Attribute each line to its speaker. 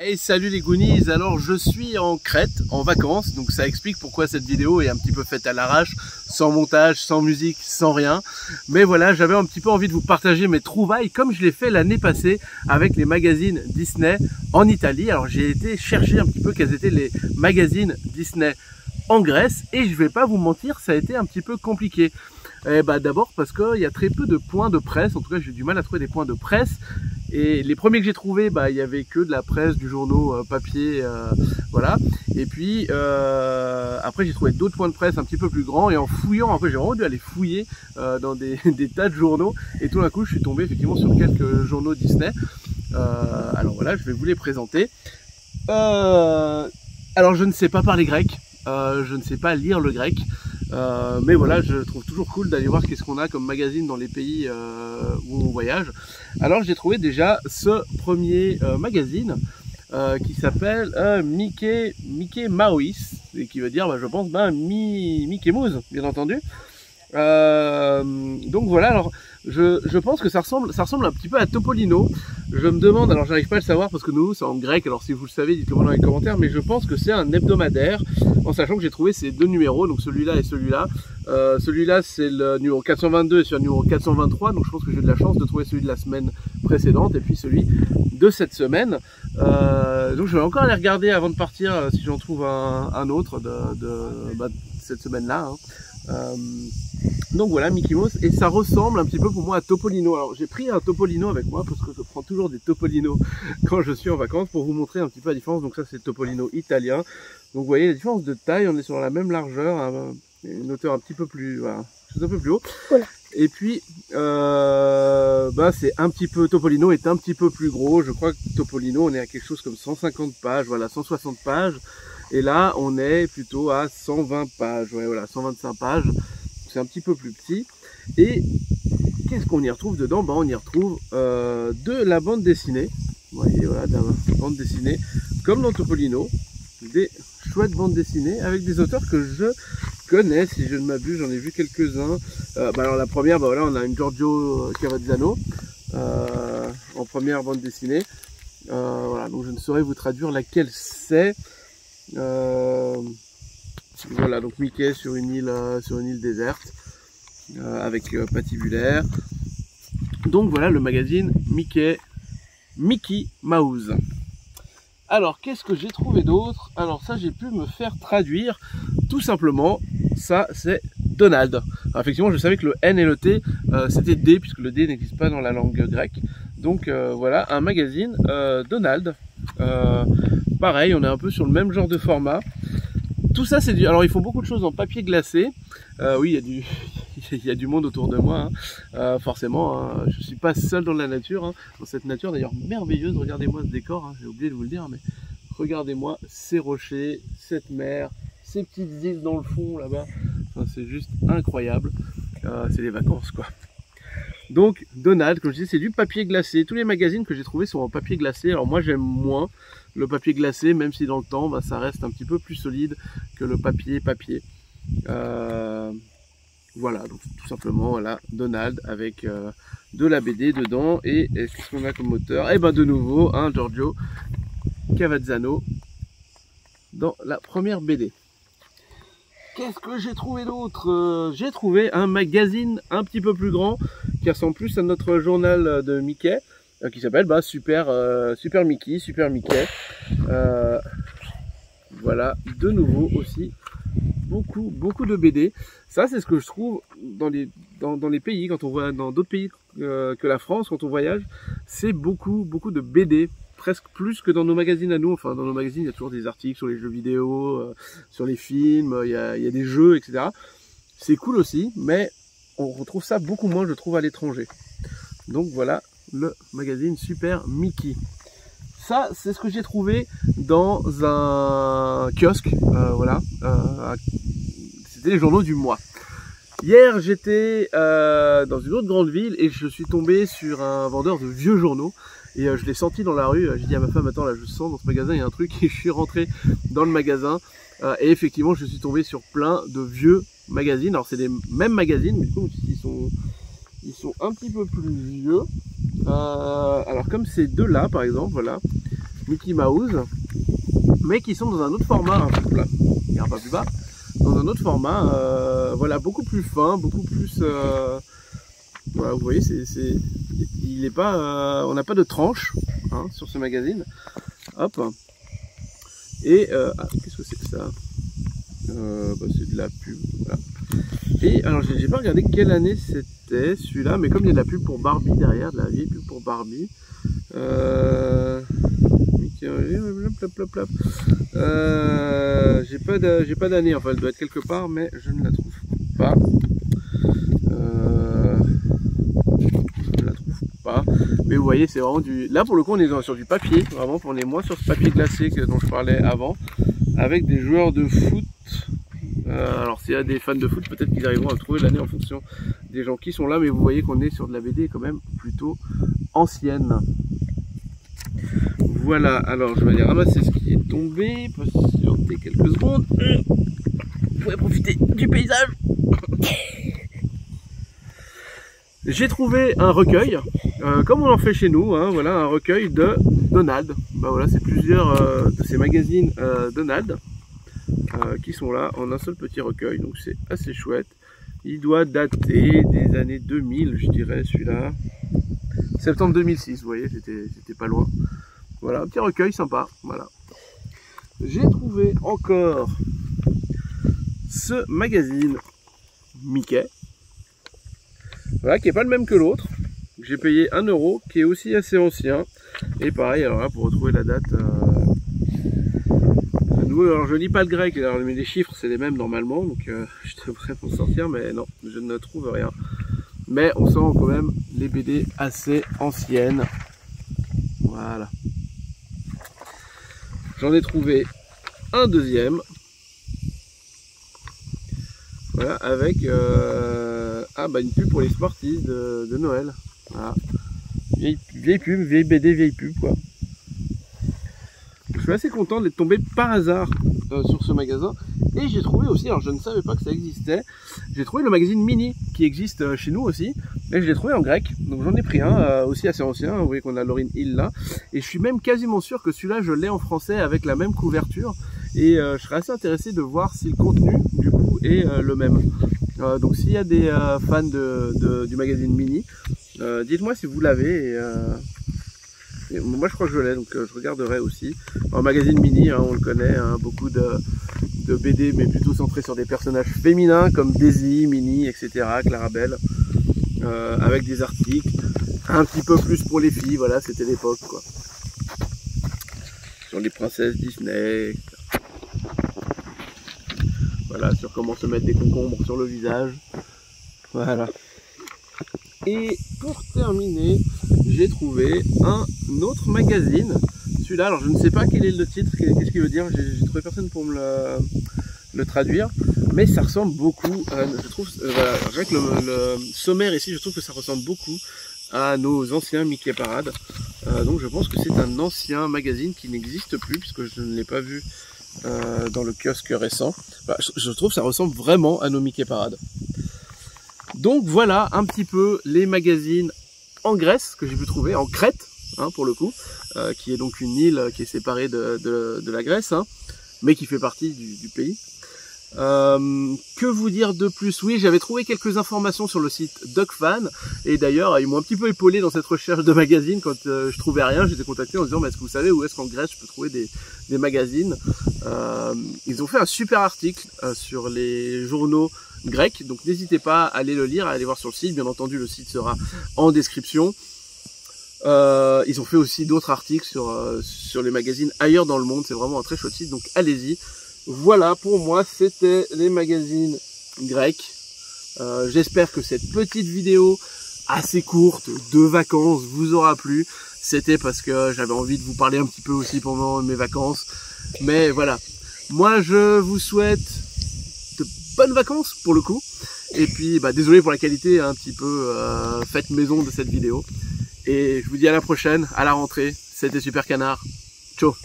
Speaker 1: Hey, salut les Goonies, alors je suis en Crète, en vacances, donc ça explique pourquoi cette vidéo est un petit peu faite à l'arrache, sans montage, sans musique, sans rien. Mais voilà, j'avais un petit peu envie de vous partager mes trouvailles, comme je l'ai fait l'année passée avec les magazines Disney en Italie. Alors j'ai été chercher un petit peu quels étaient les magazines Disney en Grèce, et je vais pas vous mentir, ça a été un petit peu compliqué. D'abord parce qu'il y a très peu de points de presse, en tout cas j'ai du mal à trouver des points de presse. Et les premiers que j'ai trouvés, il y avait que de la presse, du journaux papier, voilà. Et puis après j'ai trouvé d'autres points de presse un petit peu plus grands, et en fouillant, après j'ai vraiment dû aller fouiller dans des tas de journaux, et tout d'un coup je suis tombé effectivement sur quelques journaux Disney. Alors voilà, je vais vous les présenter. Alors je ne sais pas parler grec, je ne sais pas lire le grec. Mais voilà, je trouve toujours cool d'aller voir qu'est-ce qu'on a comme magazine dans les pays où on voyage. Alors j'ai trouvé déjà ce premier magazine qui s'appelle Mickey Mouse, et qui veut dire, je pense, Mickey Mouse, bien entendu. Donc voilà, alors je pense que ça ressemble un petit peu à Topolino. Je me demande, alors j'arrive pas à le savoir parce que nous c'est en grec, alors si vous le savez dites-le moi dans les commentaires, mais je pense que c'est un hebdomadaire, en sachant que j'ai trouvé ces deux numéros, donc celui-là et celui-là. Celui-là c'est le numéro 422 et celui le numéro 423, donc je pense que j'ai de la chance de trouver celui de la semaine précédente et puis celui de cette semaine. Donc je vais encore aller regarder avant de partir si j'en trouve un autre de cette semaine-là. Donc voilà, Mickey Mouse, et ça ressemble un petit peu pour moi à Topolino. Alors j'ai pris un Topolino avec moi parce que je prends toujours des Topolino quand je suis en vacances pour vous montrer un petit peu la différence. Donc ça c'est le Topolino italien. Donc vous voyez la différence de taille, on est sur la même largeur, une hauteur un petit peu plus, voilà, un peu plus haut. Voilà. Et puis c'est un petit peu, Topolino est un petit peu plus gros. Je crois que Topolino on est à quelque chose comme 150 pages, voilà, 160 pages. Et là on est plutôt à 120 pages, ouais, voilà, 125 pages. C'est un petit peu plus petit. Et qu'est-ce qu'on y retrouve dedans? On y retrouve de la bande dessinée. Vous voyez, voilà, de la bande dessinée, comme dans Topolino, des chouettes bandes dessinées avec des auteurs que je connais, si je ne m'abuse, j'en ai vu quelques-uns. Alors la première, voilà, on a une Giorgio Cavazzano en première bande dessinée. Voilà, donc je ne saurais vous traduire laquelle c'est. Voilà, donc Mickey sur une île déserte avec Patibulaire. Donc voilà le magazine Mickey Mouse. Alors qu'est-ce que j'ai trouvé d'autre? Alors ça j'ai pu me faire traduire tout simplement. Ça c'est Donald. Alors, effectivement je savais que le N et le T c'était D, puisque le D n'existe pas dans la langue grecque. Donc voilà un magazine Donald. Pareil, on est un peu sur le même genre de format. Tout ça c'est du... Alors ils font beaucoup de choses en papier glacé. Oui, il y a du monde autour de moi, hein. Forcément, hein. Je ne suis pas seul dans la nature, hein. Dans cette nature d'ailleurs merveilleuse. Regardez-moi ce décor, hein. J'ai oublié de vous le dire, mais regardez-moi ces rochers, cette mer, ces petites îles dans le fond là-bas. Enfin, c'est juste incroyable. C'est les vacances quoi. Donc Donald, comme je disais, c'est du papier glacé. Tous les magazines que j'ai trouvés sont en papier glacé. Alors moi j'aime moins le papier glacé, même si dans le temps ça reste un petit peu plus solide que le papier. Voilà, donc tout simplement voilà Donald avec de la BD dedans. Et qu'est-ce qu'on a comme auteur? Et de nouveau un Giorgio Cavazzano dans la première BD. Qu'est-ce que j'ai trouvé d'autre? J'ai trouvé un magazine un petit peu plus grand qui ressemble plus à notre journal de Mickey, qui s'appelle Super Mickey. Voilà, de nouveau aussi beaucoup de BD. Ça c'est ce que je trouve dans les pays, quand on voit dans d'autres pays que la France, quand on voyage, c'est beaucoup de BD. Presque plus que dans nos magazines à nous. Enfin dans nos magazines il y a toujours des articles sur les jeux vidéo, sur les films, il y a des jeux, etc. C'est cool aussi, mais on retrouve ça beaucoup moins, je trouve, à l'étranger. Donc voilà le magazine Super Mickey. Ça c'est ce que j'ai trouvé dans un kiosque, voilà, c'était les journaux du mois. Hier j'étais dans une autre grande ville et je suis tombé sur un vendeur de vieux journaux. Et je l'ai senti dans la rue, j'ai dit à ma femme, attends là je sens dans ce magasin il y a un truc, et je suis rentré dans le magasin et effectivement je suis tombé sur plein de vieux magazines. Alors c'est les mêmes magazines mais du coup ils sont un petit peu plus vieux. Alors comme ces deux là par exemple, voilà, Mickey Mouse, mais qui sont dans un autre format, là, il y a un peu plus bas, dans un autre format, voilà, beaucoup plus fin, beaucoup plus, voilà, vous voyez, il est pas, on n'a pas de tranche hein, sur ce magazine, hop, et qu'est-ce que c'est que ça? Bah, c'est de la pub, voilà. Et alors j'ai pas regardé quelle année c'était celui-là, mais comme il y a de la pub pour Barbie derrière, de la vieille pub pour Barbie, j'ai pas d'année, enfin elle doit être quelque part, mais je ne la trouve pas. Je ne la trouve pas. Mais vous voyez, c'est vraiment du. Là pour le coup, on est sur du papier, vraiment, on est moins sur ce papier glacé que dont je parlais avant, avec des joueurs de foot. Alors s'il y a des fans de foot, peut-être qu'ils arriveront à trouver l'année en fonction des gens qui sont là, mais vous voyez qu'on est sur de la BD quand même plutôt ancienne. Voilà, alors je vais aller ramasser ce qui est tombé, patienter quelques secondes. Vous pouvez profiter du paysage. J'ai trouvé un recueil, comme on en fait chez nous, hein, voilà, un recueil de Donald. Bah voilà, c'est plusieurs de ces magazines Donald qui sont là en un seul petit recueil, donc c'est assez chouette. Il doit dater des années 2000, je dirais, celui-là. Septembre 2006, vous voyez, c'était pas loin. Voilà, un petit recueil sympa, voilà. J'ai trouvé encore ce magazine Mickey, voilà, qui est pas le même que l'autre. J'ai payé 1 €, qui est aussi assez ancien. Et pareil, alors là, pour retrouver la date, alors je lis pas le grec, alors, mais les chiffres c'est les mêmes normalement, donc je devrais m'en sortir, mais non, je ne trouve rien. Mais on sent quand même les BD assez anciennes. Voilà. J'en ai trouvé un deuxième. Voilà, avec une pub pour les Smarties de Noël. Voilà. Vieille pub, vieille BD, vieille pub quoi. Je suis assez content d'être tombé par hasard sur ce magasin. Et j'ai trouvé aussi, alors je ne savais pas que ça existait, j'ai trouvé le magazine Mini qui existe chez nous aussi. Et je l'ai trouvé en grec, donc j'en ai pris un aussi assez ancien. Vous voyez qu'on a Lauryn Hill là. Et je suis même quasiment sûr que celui-là je l'ai en français avec la même couverture. Et je serais assez intéressé de voir si le contenu du coup est le même. Donc s'il y a des fans du magazine Mini, dites-moi si vous l'avez. Et moi je crois que je l'ai, donc je regarderai aussi. Un magazine Mini, hein, on le connaît, hein, beaucoup de BD, mais plutôt centré sur des personnages féminins comme Daisy, Minnie, etc., Clarabelle, avec des articles un petit peu plus pour les filles, voilà, c'était l'époque quoi. Sur les princesses Disney, etc. Voilà, sur comment se mettre des concombres sur le visage. Voilà. Et pour terminer, j'ai trouvé un autre magazine. Celui-là, alors je ne sais pas quel est le titre, qu'est-ce qu'il veut dire, j'ai trouvé personne pour me le traduire. Mais ça ressemble beaucoup, je trouve, voilà, rien que le sommaire ici, je trouve que ça ressemble beaucoup à nos anciens Mickey Parade. Donc je pense que c'est un ancien magazine qui n'existe plus, puisque je ne l'ai pas vu dans le kiosque récent. Bah, je trouve que ça ressemble vraiment à nos Mickey Parade. Donc voilà un petit peu les magazines en Grèce que j'ai pu trouver, en Crète hein, pour le coup, qui est donc une île qui est séparée de la Grèce, hein, mais qui fait partie du pays. Que vous dire de plus? Oui, j'avais trouvé quelques informations sur le site DocFan, et d'ailleurs ils m'ont un petit peu épaulé dans cette recherche de magazines. Quand je trouvais rien, j'étais contacté en disant mais est-ce que vous savez où est-ce qu'en Grèce je peux trouver des magazines? Ils ont fait un super article sur les journaux grecs, donc n'hésitez pas à aller le lire, à aller voir sur le site. Bien entendu le site sera en description. Ils ont fait aussi d'autres articles sur les magazines ailleurs dans le monde, c'est vraiment un très chouette site, donc allez-y. Voilà, pour moi, c'était les magazines grecs. J'espère que cette petite vidéo assez courte de vacances vous aura plu. C'était parce que j'avais envie de vous parler un petit peu aussi pendant mes vacances. Mais voilà, moi je vous souhaite de bonnes vacances pour le coup. Et puis, désolé pour la qualité un petit peu faite maison de cette vidéo. Et je vous dis à la prochaine, à la rentrée. C'était Super Canard. Ciao.